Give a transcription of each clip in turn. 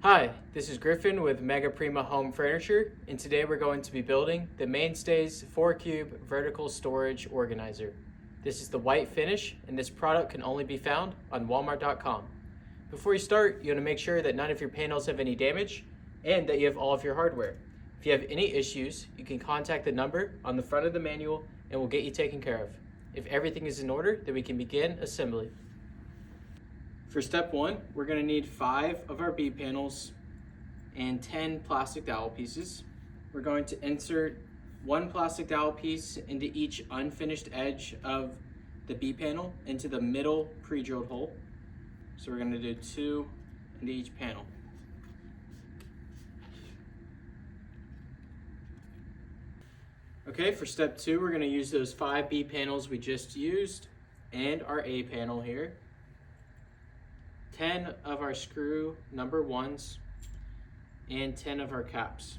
Hi, this is Griffin with Mega Prima Home Furniture, and today we're going to be building the Mainstays 4-cube vertical storage organizer. This is the white finish, and this product can only be found on Walmart.com. Before you start, you want to make sure that none of your panels have any damage and that you have all of your hardware. If you have any issues, you can contact the number on the front of the manual and we'll get you taken care of. If everything is in order, then we can begin assembly. For step one, we're going to need 5 of our B panels and 10 plastic dowel pieces. We're going to insert 1 plastic dowel piece into each unfinished edge of the B panel into the middle pre-drilled hole. So we're going to do 2 into each panel. Okay, for step 2, we're going to use those 5 B panels we just used and our A panel here. 10 of our screw number 1s and 10 of our caps.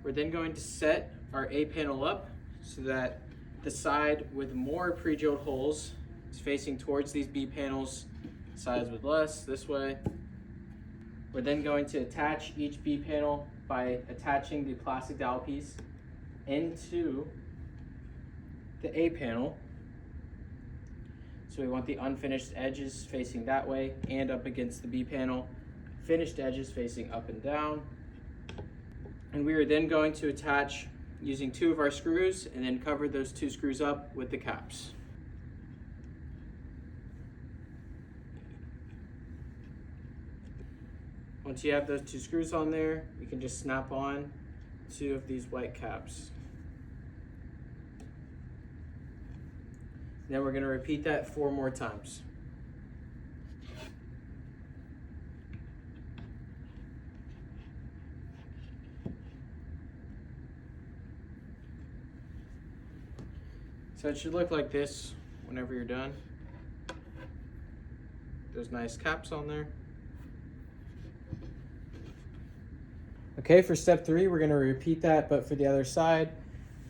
We're then going to set our A panel up so that the side with more pre-drilled holes is facing towards these B panels, sides with less, this way. We're then going to attach each B panel by attaching the plastic dowel piece into the A panel. So we want the unfinished edges facing that way and up against the B panel, finished edges facing up and down. And we are then going to attach using 2 of our screws and then cover those 2 screws up with the caps. Once you have those 2 screws on there, you can just snap on 2 of these white caps. Then we're going to repeat that 4 more times. So it should look like this whenever you're done. Those nice caps on there. Okay, for step 3, we're going to repeat that, but for the other side,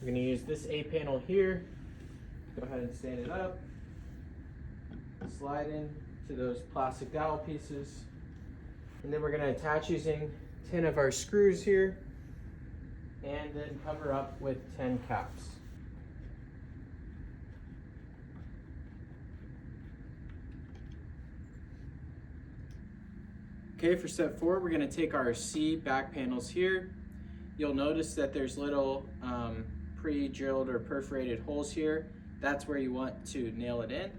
we're going to use this A panel here. Go ahead and stand it up, slide in to those plastic dowel pieces, and then we're going to attach using 10 of our screws here, and then cover up with 10 caps. Okay, for step 4, we're going to take our C back panels here. You'll notice that there's little pre-drilled or perforated holes here. That's where you want to nail it in.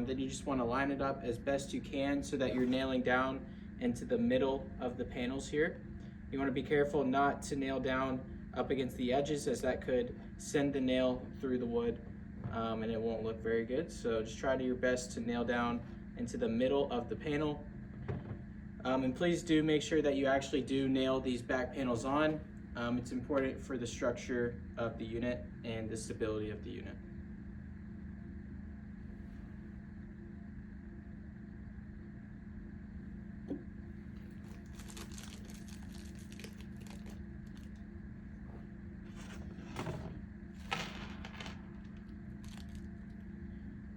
Then you just want to line it up as best you can so that you're nailing down into the middle of the panels here. You want to be careful not to nail down up against the edges, as that could send the nail through the wood and it won't look very good. So just try to your best to nail down into the middle of the panel. And please do make sure that you actually do nail these back panels on. It's important for the structure of the unit and the stability of the unit.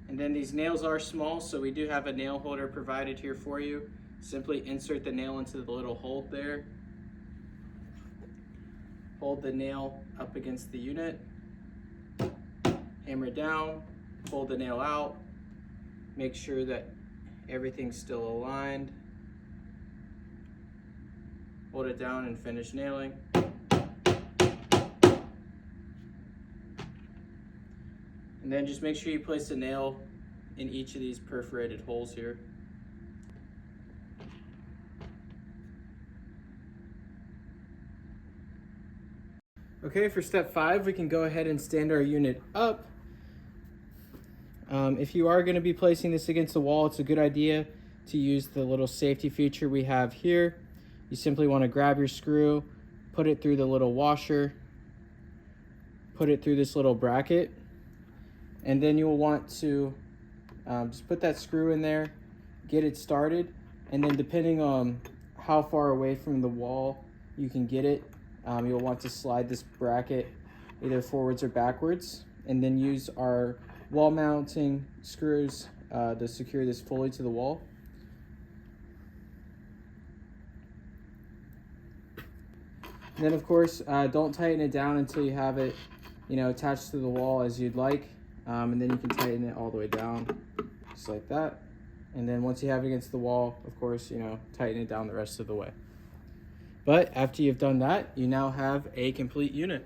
And then these nails are small, so we do have a nail holder provided here for you. Simply insert the nail into the little hole there. Hold the nail up against the unit, hammer down, pull the nail out, make sure that everything's still aligned, hold it down and finish nailing. And then just make sure you place the nail in each of these perforated holes here. Okay, for step 5, we can go ahead and stand our unit up. If you are going to be placing this against the wall, it's a good idea to use the little safety feature we have here. You simply want to grab your screw, put it through the little washer, put it through this little bracket, and then you'll want to just put that screw in there, get it started, and then depending on how far away from the wall you can get it, you'll want to slide this bracket either forwards or backwards, and then use our wall mounting screws to secure this fully to the wall. And then of course, don't tighten it down until you have it, attached to the wall as you'd like. And then you can tighten it all the way down, just like that. And then once you have it against the wall, of course, tighten it down the rest of the way. But after you've done that, you now have a complete unit.